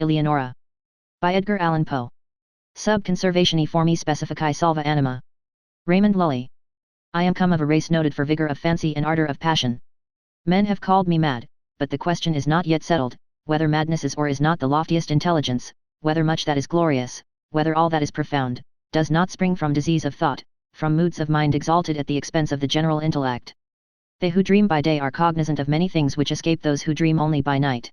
Eleonora. By Edgar Allan Poe. Sub conservationi formi specifici salva anima. Raymond Lully. I am come of a race noted for vigor of fancy and ardor of passion. Men have called me mad, but the question is not yet settled, whether madness is or is not the loftiest intelligence, whether much that is glorious, whether all that is profound, does not spring from disease of thought, from moods of mind exalted at the expense of the general intellect. They who dream by day are cognizant of many things which escape those who dream only by night.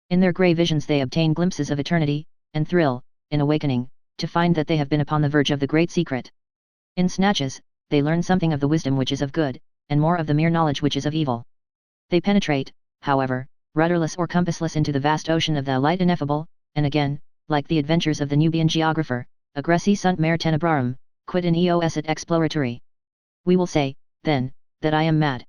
In their grey visions they obtain glimpses of eternity, and thrill, in awakening, to find that they have been upon the verge of the great secret. In snatches, they learn something of the wisdom which is of good, and more of the mere knowledge which is of evil. They penetrate, however, rudderless or compassless into the vast ocean of the light ineffable, and again, like the adventures of the Nubian geographer, aggressi sunt mare tenebrarum, quid in eos et exploratori. We will say, then, that I am mad.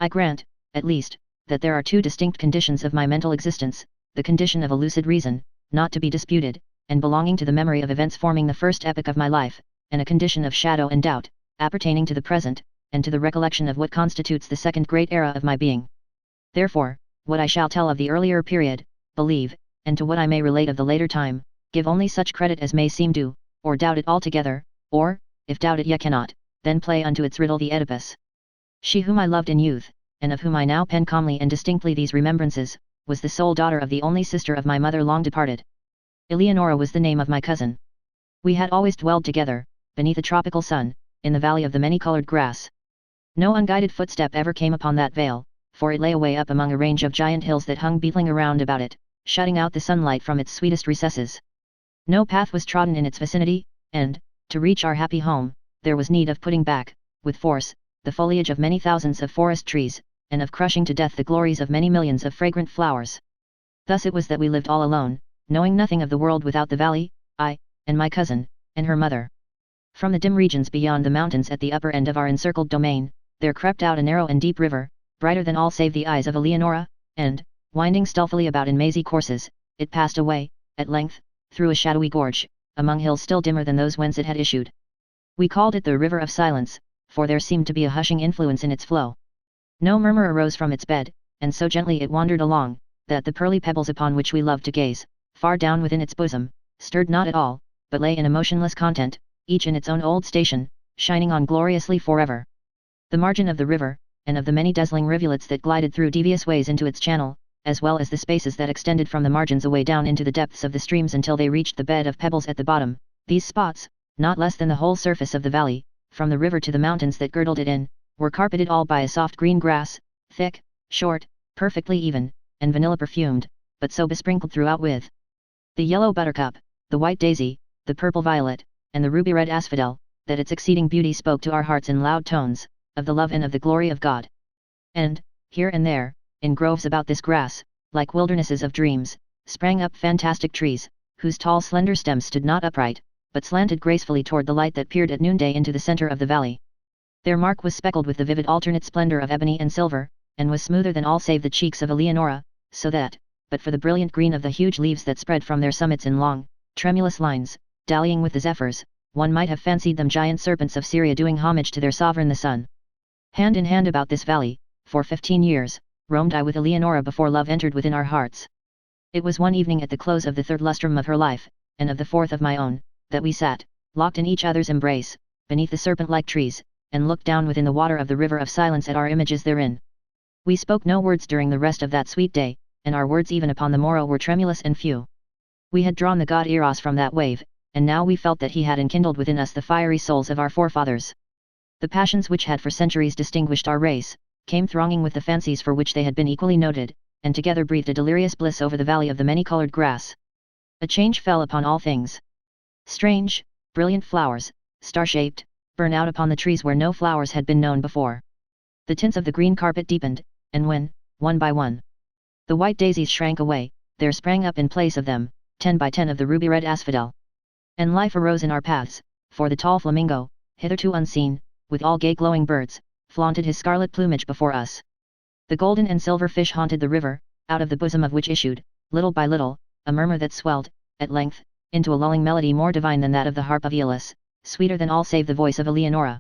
I grant, at least, that there are two distinct conditions of my mental existence, the condition of a lucid reason, not to be disputed, and belonging to the memory of events forming the first epoch of my life, and a condition of shadow and doubt, appertaining to the present, and to the recollection of what constitutes the second great era of my being. Therefore, what I shall tell of the earlier period, believe, and to what I may relate of the later time, give only such credit as may seem due, or doubt it altogether, or, if doubt it ye cannot, then play unto its riddle the Oedipus. She whom I loved in youth, and of whom I now pen calmly and distinctly these remembrances, was the sole daughter of the only sister of my mother long departed. Eleonora was the name of my cousin. We had always dwelled together, beneath a tropical sun, in the valley of the many-colored grass. No unguided footstep ever came upon that vale, for it lay away up among a range of giant hills that hung beetling around about it, shutting out the sunlight from its sweetest recesses. No path was trodden in its vicinity, and, to reach our happy home, there was need of putting back, with force, the foliage of many thousands of forest trees, and of crushing to death the glories of many millions of fragrant flowers. Thus it was that we lived all alone, knowing nothing of the world without the valley, I, and my cousin, and her mother. From the dim regions beyond the mountains at the upper end of our encircled domain, there crept out a narrow and deep river, brighter than all save the eyes of Eleonora, and, winding stealthily about in mazy courses, it passed away, at length, through a shadowy gorge, among hills still dimmer than those whence it had issued. We called it the River of Silence, for there seemed to be a hushing influence in its flow. No murmur arose from its bed, and so gently it wandered along, that the pearly pebbles upon which we loved to gaze, far down within its bosom, stirred not at all, but lay in a motionless content, each in its own old station, shining on gloriously forever. The margin of the river, and of the many dazzling rivulets that glided through devious ways into its channel, as well as the spaces that extended from the margins away down into the depths of the streams until they reached the bed of pebbles at the bottom, these spots, not less than the whole surface of the valley, from the river to the mountains that girdled it in, were carpeted all by a soft green grass, thick, short, perfectly even, and vanilla perfumed, but so besprinkled throughout with the yellow buttercup, the white daisy, the purple violet, and the ruby red asphodel, that its exceeding beauty spoke to our hearts in loud tones, of the love and of the glory of God. And, here and there, in groves about this grass, like wildernesses of dreams, sprang up fantastic trees, whose tall slender stems stood not upright, but slanted gracefully toward the light that peered at noonday into the center of the valley. Their mark was speckled with the vivid alternate splendor of ebony and silver, and was smoother than all save the cheeks of Eleonora, so that, but for the brilliant green of the huge leaves that spread from their summits in long, tremulous lines, dallying with the zephyrs, one might have fancied them giant serpents of Syria doing homage to their sovereign the sun. Hand in hand about this valley, for 15 years, roamed I with Eleonora before love entered within our hearts. It was one evening at the close of the third lustrum of her life, and of the fourth of my own, that we sat, locked in each other's embrace, beneath the serpent-like trees, and looked down within the water of the river of silence at our images therein. We spoke no words during the rest of that sweet day, and our words even upon the morrow were tremulous and few. We had drawn the god Eros from that wave, and now we felt that he had enkindled within us the fiery souls of our forefathers. The passions which had for centuries distinguished our race, came thronging with the fancies for which they had been equally noted, and together breathed a delirious bliss over the valley of the many-colored grass. A change fell upon all things. Strange, brilliant flowers, star-shaped, burn out upon the trees where no flowers had been known before. The tints of the green carpet deepened, and when, one by one, the white daisies shrank away, there sprang up in place of them, 10 by 10 of the ruby red asphodel. And life arose in our paths, for the tall flamingo, hitherto unseen, with all gay glowing birds, flaunted his scarlet plumage before us. The golden and silver fish haunted the river, out of the bosom of which issued, little by little, a murmur that swelled, at length, into a lulling melody more divine than that of the harp of Aeolus, sweeter than all save the voice of Eleonora.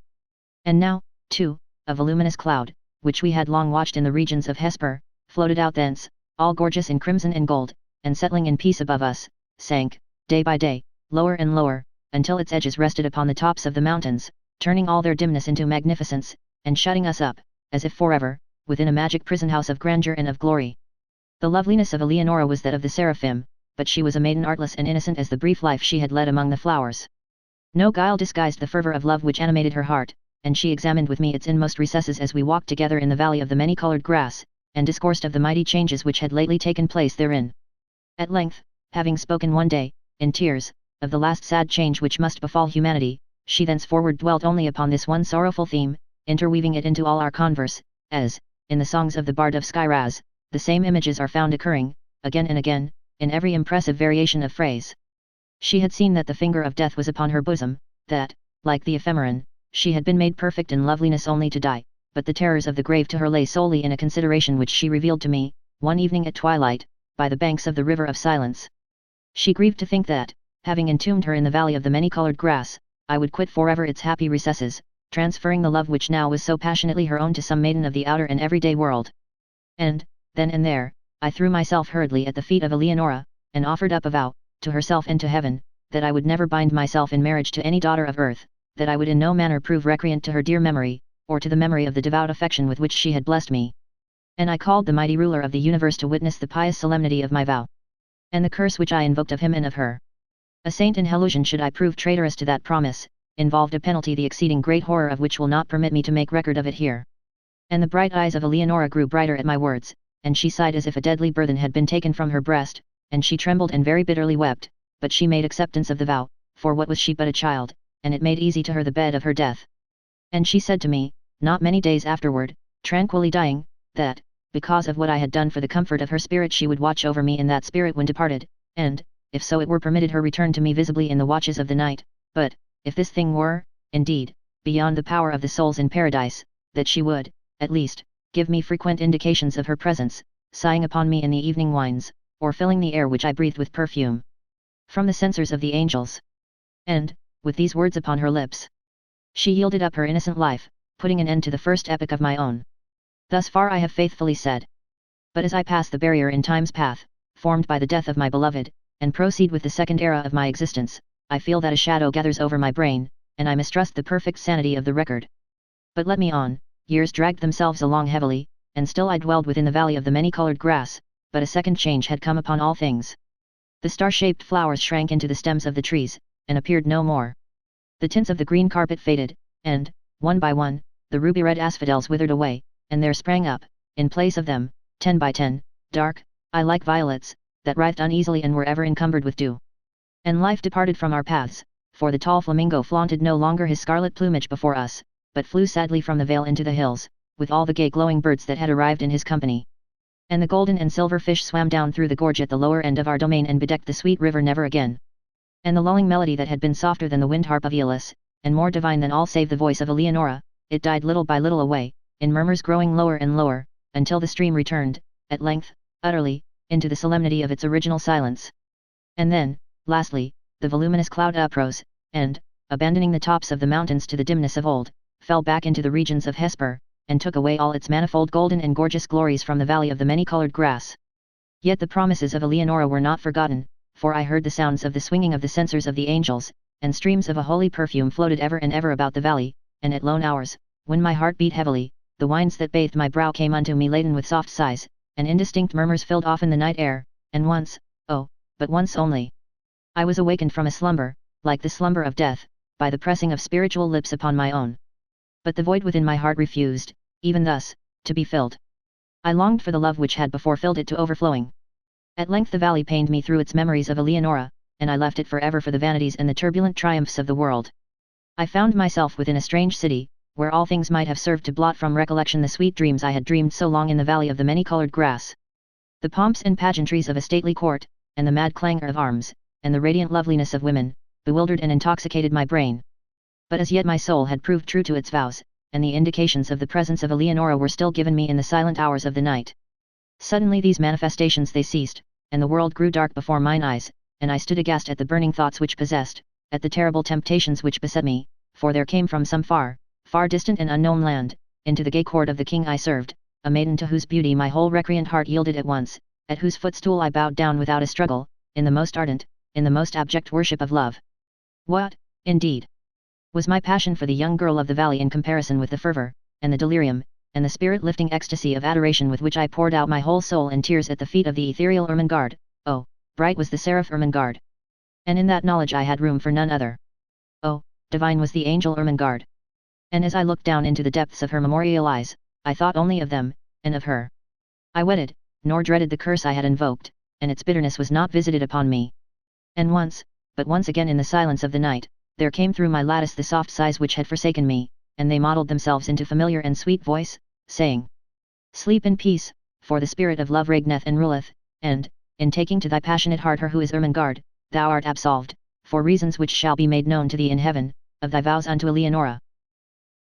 And now, too, a voluminous cloud, which we had long watched in the regions of Hesper, floated out thence, all gorgeous in crimson and gold, and settling in peace above us, sank, day by day, lower and lower, until its edges rested upon the tops of the mountains, turning all their dimness into magnificence, and shutting us up, as if forever, within a magic prison house of grandeur and of glory. The loveliness of Eleonora was that of the seraphim, but she was a maiden artless and innocent as the brief life she had led among the flowers. No guile disguised the fervor of love which animated her heart, and she examined with me its inmost recesses as we walked together in the valley of the many-colored grass, and discoursed of the mighty changes which had lately taken place therein. At length, having spoken one day, in tears, of the last sad change which must befall humanity, she thenceforward dwelt only upon this one sorrowful theme, interweaving it into all our converse, as, in the songs of the bard of Skyraz, the same images are found occurring, again and again, in every impressive variation of phrase. She had seen that the finger of death was upon her bosom, that, like the ephemeron, she had been made perfect in loveliness only to die, but the terrors of the grave to her lay solely in a consideration which she revealed to me, one evening at twilight, by the banks of the river of silence. She grieved to think that, having entombed her in the valley of the many-colored grass, I would quit forever its happy recesses, transferring the love which now was so passionately her own to some maiden of the outer and everyday world. And, then and there, I threw myself hurriedly at the feet of Eleonora, and offered up a vow, to herself and to heaven, that I would never bind myself in marriage to any daughter of earth, that I would in no manner prove recreant to her dear memory, or to the memory of the devout affection with which she had blessed me. And I called the mighty ruler of the universe to witness the pious solemnity of my vow, and the curse which I invoked of him and of her. A saint in Helusion should I prove traitorous to that promise, involved a penalty the exceeding great horror of which will not permit me to make record of it here. And the bright eyes of Eleonora grew brighter at my words, and she sighed as if a deadly burthen had been taken from her breast, and she trembled and very bitterly wept, but she made acceptance of the vow, for what was she but a child, and it made easy to her the bed of her death. And she said to me, not many days afterward, tranquilly dying, that, because of what I had done for the comfort of her spirit she would watch over me in that spirit when departed, and, if so it were permitted her return to me visibly in the watches of the night, but, if this thing were, indeed, beyond the power of the souls in paradise, that she would, at least, give me frequent indications of her presence, sighing upon me in the evening winds, or filling the air which I breathed with perfume from the censers of the angels. And, with these words upon her lips, she yielded up her innocent life, putting an end to the first epoch of my own. Thus far I have faithfully said. But as I pass the barrier in time's path, formed by the death of my beloved, and proceed with the second era of my existence, I feel that a shadow gathers over my brain, and I mistrust the perfect sanity of the record. But let me on, years dragged themselves along heavily, and still I dwelled within the valley of the many-colored grass, but a second change had come upon all things. The star-shaped flowers shrank into the stems of the trees, and appeared no more. The tints of the green carpet faded, and, one by one, the ruby-red asphodels withered away, and there sprang up, in place of them, 10 by 10, dark, eye-like violets, that writhed uneasily and were ever encumbered with dew. And life departed from our paths, for the tall flamingo flaunted no longer his scarlet plumage before us, but flew sadly from the vale into the hills, with all the gay glowing birds that had arrived in his company. And the golden and silver fish swam down through the gorge at the lower end of our domain and bedecked the sweet river never again. And the lulling melody that had been softer than the wind harp of Aeolus, and more divine than all save the voice of Eleonora, it died little by little away, in murmurs growing lower and lower, until the stream returned, at length, utterly, into the solemnity of its original silence. And then, lastly, the voluminous cloud uprose, and, abandoning the tops of the mountains to the dimness of old, fell back into the regions of Hesper, and took away all its manifold golden and gorgeous glories from the valley of the many-colored grass. Yet the promises of Eleonora were not forgotten, for I heard the sounds of the swinging of the censers of the angels, and streams of a holy perfume floated ever and ever about the valley, and at lone hours, when my heart beat heavily, the winds that bathed my brow came unto me laden with soft sighs, and indistinct murmurs filled often the night air, and once, oh, but once only, I was awakened from a slumber, like the slumber of death, by the pressing of spiritual lips upon my own. But the void within my heart refused, even thus, to be filled. I longed for the love which had before filled it to overflowing. At length the valley pained me through its memories of Eleonora, and I left it forever for the vanities and the turbulent triumphs of the world. I found myself within a strange city, where all things might have served to blot from recollection the sweet dreams I had dreamed so long in the valley of the many-colored grass. The pomps and pageantries of a stately court, and the mad clangor of arms, and the radiant loveliness of women, bewildered and intoxicated my brain. But as yet my soul had proved true to its vows, and the indications of the presence of Eleonora were still given me in the silent hours of the night. Suddenly these manifestations they ceased, and the world grew dark before mine eyes, and I stood aghast at the burning thoughts which possessed, at the terrible temptations which beset me, for there came from some far, far distant and unknown land, into the gay court of the king I served, a maiden to whose beauty my whole recreant heart yielded at once, at whose footstool I bowed down without a struggle, in the most ardent, in the most abject worship of love. What, indeed, was my passion for the young girl of the valley in comparison with the fervor, and the delirium, and the spirit-lifting ecstasy of adoration with which I poured out my whole soul in tears at the feet of the ethereal Ermengarde? Oh, bright was the seraph Ermengarde! And in that knowledge I had room for none other. Oh, divine was the angel Ermengarde! And as I looked down into the depths of her memorial eyes, I thought only of them, and of her. I wedded, nor dreaded the curse I had invoked, and its bitterness was not visited upon me. And once, but once again in the silence of the night, there came through my lattice the soft sighs which had forsaken me, and they modelled themselves into familiar and sweet voice, saying, "Sleep in peace, for the spirit of love reigneth and ruleth, and, in taking to thy passionate heart her who is Ermengarde, thou art absolved, for reasons which shall be made known to thee in heaven, of thy vows unto Eleonora."